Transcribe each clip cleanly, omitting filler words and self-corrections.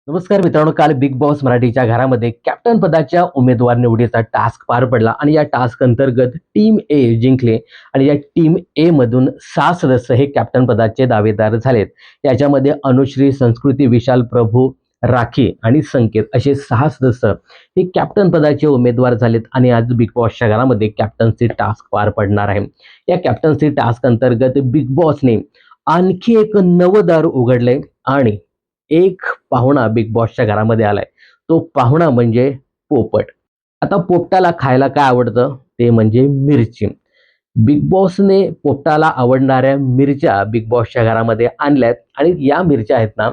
नमस्कार मित्रांनो, काल बिग बॉस मराठीच्या घरामध्ये कॅप्टन पदाच्या उमेदवार निवडीचा टास्क पार पडला आणि या टास्क अंतर्गत टीम ए जिंकले आणि या टीम ए मधून 6 सदस्य हे कॅप्टन पदाचे दावेदार झालेत. याच्यामध्ये अनुश्री, संस्कृती, विशाल, प्रभू, राखी आणि संकेत असे 6 सदस्य हे कॅप्टन पदाचे उमेदवार झालेत आणि आज बिग बॉसच्या घरामध्ये कॅप्टन्सी टास्क पार पडणार आहे. या कॅप्टन्सी टास्क अंतर्गत बिग बॉसने आणखी एक नवं दार उघडलंय आणि एक पाहुणा बिग बॉसच्या घरामध्ये आलाय. तो पाहुणा म्हणजे पोपट. आता पोपटाला खायला काय आवडतं? ते म्हणजे मिरची. बिग बॉसने पोपटाला आवडणाऱ्या मिरच्या बिग बॉसच्या घरामध्ये आणल्यात आणि या मिरच्या आहेत ना,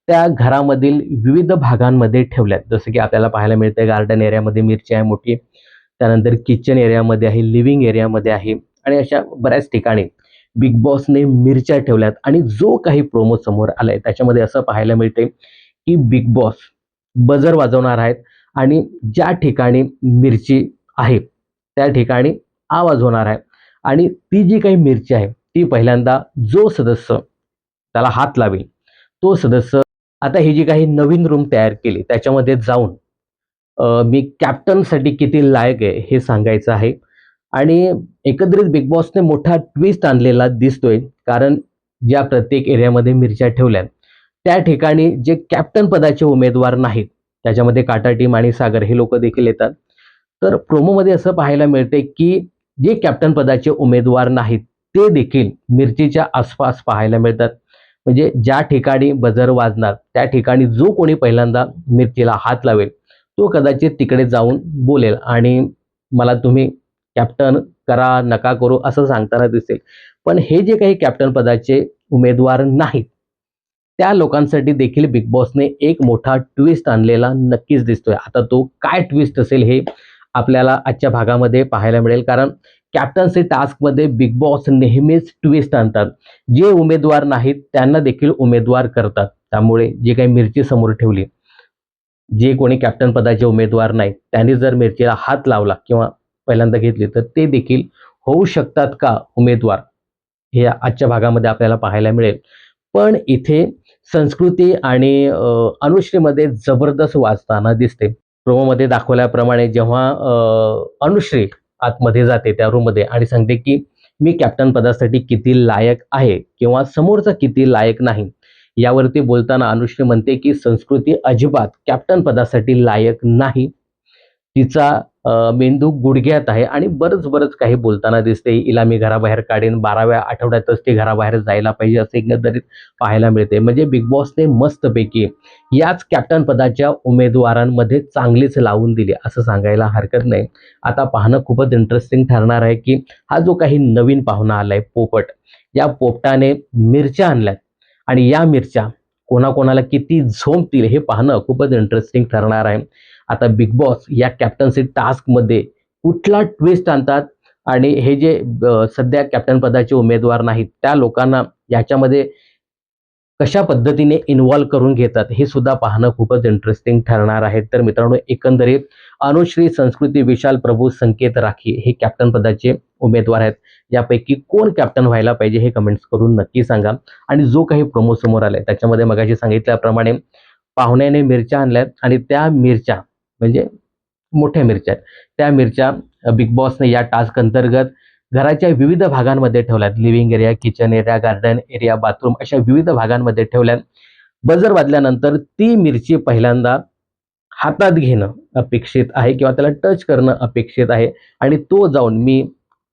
त्या घरामधील विविध भागांमध्ये ठेवल्यात. जसं की आपल्याला पाहायला मिळतंय गार्डन एरियामध्ये मिरची आहे मोठी. त्यानंतर किचन एरियामध्ये आहे, लिव्हिंग एरियामध्ये आहे आणि अशा बऱ्याच ठिकाणी बिग बॉसने मिरच्या ठेवल्यात आणि जो काही प्रोमो समोर आलाय त्याच्यामध्ये असं पाहायला मिळतंय, की बिग बॉस बजर वाजवणार आहेत आणि ज्या ठिकाणी मिरची आहे, त्या ठिकाणी आवाज होणार आहे आणि ती जी काही मिरची आहे, ती पहिल्यांदा जो सदस्य त्याला हात लावेल, तो सदस्य आता ही जी काही नवीन रूम तयार केली त्याच्यामध्ये जाऊन मी कॅप्टनसाठी किती लायक आहे हे सांगायचं आहे. आणि एकंदरीत बिग बॉसने मोठा ट्विस्ट आणलेला दिसतोय. कारण ज्या प्रत्येक एरियामध्ये मिरच्या ठेवल्यात, त्या ठिकाणी जे कॅप्टन पदाचे उमेदवार नाहीत, त्याच्यामध्ये काटा टीम आणि सागर हे लोकं देखील येतात. तर प्रोमोमध्ये असं पाहायला मिळतंय, की जे कॅप्टन पदाचे उमेदवार नाहीत, ते देखील मिरचीच्या आसपास पाहायला मिळतात. म्हणजे ज्या ठिकाणी बजर वाजणार, त्या ठिकाणी जो कोणी पहिल्यांदा मिरचीला हात लावेल, तो कदाचित तिकडे जाऊन बोलेल आणि मला तुम्ही कॅप्टन करा, नका करू असं सांगताना दिसेल. पण हे जे काही कॅप्टन पदाचे उमेदवार नाहीत, त्या लोकांसाठी देखील बिग बॉसने एक मोठा ट्विस्ट आणलेला नक्कीच दिसतोय. आता तो काय ट्विस्ट असेल हे आपल्याला आजच्या भागामध्ये पाहायला मिळेल. कारण कॅप्टन्सी टास्कमध्ये बिग बॉस नेहमीच ट्विस्ट आणतात. जे उमेदवार नाहीत त्यांना देखील उमेदवार करतात. त्यामुळे जे काही मिरची समोर ठेवली, जे कोणी कॅप्टन पदाचे उमेदवार नाहीत, त्यांनी जर मिरचीला हात लावला किंवा पहिल्यांदा घेतली, तर ते देखील होऊ शकतात का उमेदवार? हे आजच्या भागामध्ये आपल्याला पाहायला मिळेल. पण इथे संस्कृती आणि अनुश्रीमध्ये जबरदस्त वाचताना दिसते. प्रोमोमध्ये दाखवल्याप्रमाणे जेव्हा अनुश्री आतमध्ये जाते त्या रूममध्ये आणि सांगते, की मी कॅप्टन पदासाठी किती लायक आहे किंवा समोरचा किती लायक नाही. यावरती बोलताना अनुश्री म्हणते, की संस्कृती अजिबात कॅप्टन पदासाठी लायक नाही. तिचा मेंदू गुडघ्यात आहे आणि बरंच काही बोलताना दिसते. हिला मी घराबाहेर काढीन, 12व्या आठवड्यातच ती घराबाहेर जायला पाहिजे असं एकंदरीत पाहायला मिळते. म्हणजे बिग बॉसने मस्तपैकी याच कॅप्टन पदाच्या उमेदवारांमध्ये चांगलीच लावून दिली असं सांगायला हरकत नाही. आता पाहणं खूपच इंटरेस्टिंग ठरणार आहे, की हा जो काही नवीन पाहुणा आलाय पोपट, या पोपटाने मिरच्या आणल्यात आणि या मिरच्या कोणाकोणाला किती झोंबतील हे पाहणं खूपच इंटरेस्टिंग ठरणार आहे. आता बिग बॉस या कॅप्टन्सी टास्कमध्ये कुठला ट्विस्ट आणतात आणि हे जे सध्या कॅप्टन पदाचे उमेदवार नाहीत, त्या लोकांना याच्यामध्ये कशा पद्धतीने इन्व्हॉल्व करून घेतात हे सुद्धा पाहणं खूपच इंटरेस्टिंग ठरणार आहे. तर मित्रांनो, एकंदरीत अनुश्री, संस्कृती, विशाल, प्रभू, संकेत, राखी हे कॅप्टन पदाचे उमेदवार आहेत. यापैकी कोण कॅप्टन व्हायला पाहिजे हे कमेंट्स करून नक्की सांगा. आणि जो काही प्रोमो समोर आलाय त्याच्यामध्ये मगाशी सांगितल्याप्रमाणे पाहुण्याने मिरच्या आणल्यात आणि त्या मिरच्या म्हणजे मोठ्या मिरच्या आहेत. त्या मिरच्या बिग बॉसने या टास्क अंतर्गत घराच्या विविध भागांमध्ये ठेवल्यात. Living area, kitchen area, garden area, bathroom अशा विविध भागांमध्ये ठेवल्यात. बजर वाजल्यानंतर ती मिरची पहिल्यांदा हातात घेणं अपेक्षित आहे किंवा त्याला टच करणं अपेक्षित आहे आणि तो जाऊन मी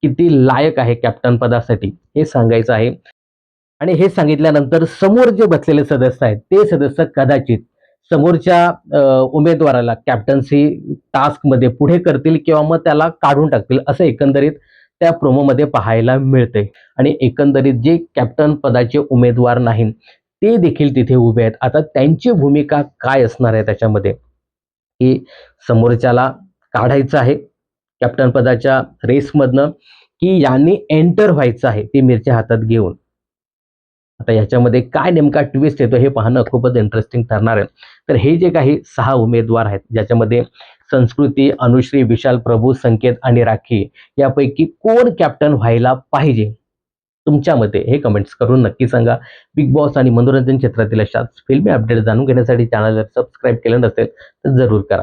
किती लायक आहे कॅप्टन पदासाठी हे सांगायचं आहे. आणि हे सांगितल्यानंतर समोर जे बसलेले सदस्य आहेत, ते सदस्य कदाचित समोरच्या उमेदवाराला कॅप्टन्सी टास्कमध्ये पुढे करतील किंवा मग त्याला काढून टाकतील, असं एकंदरीत त्या प्रोमोमध्ये पाहायला मिळतंय. आणि एकंदरीत जे कॅप्टन पदाचे उमेदवार नाहीत, ते देखील तिथे उभे आहेत. आता त्यांची भूमिका काय असणार आहे त्याच्यामध्ये, की समोरच्याला काढायचं आहे कॅप्टन पदाच्या रेसमधनं, की यांनी एंटर व्हायचं आहे ती मिरची हातात घेऊन. आता ह्याच्यामध्ये काय नेमका ट्विस्ट येतो हे पाहणं खूपच इंटरेस्टिंग ठरणार आहे. तर हे जे काही 6 उमेदवार आहेत, ज्याच्यामध्ये संस्कृती, अनुश्री, विशाल, प्रभू, संकेत आणि राखी यापैकी कोण कॅप्टन व्हायला पाहिजे तुमच्या मते हे कमेंट्स करून नक्की सांगा. बिग बॉस आणि मनोरंजन क्षेत्रातील अशाच फिल्मी अपडेट जाणून घेण्यासाठी चॅनलला सबस्क्राईब केलं नसेल तर जरूर करा.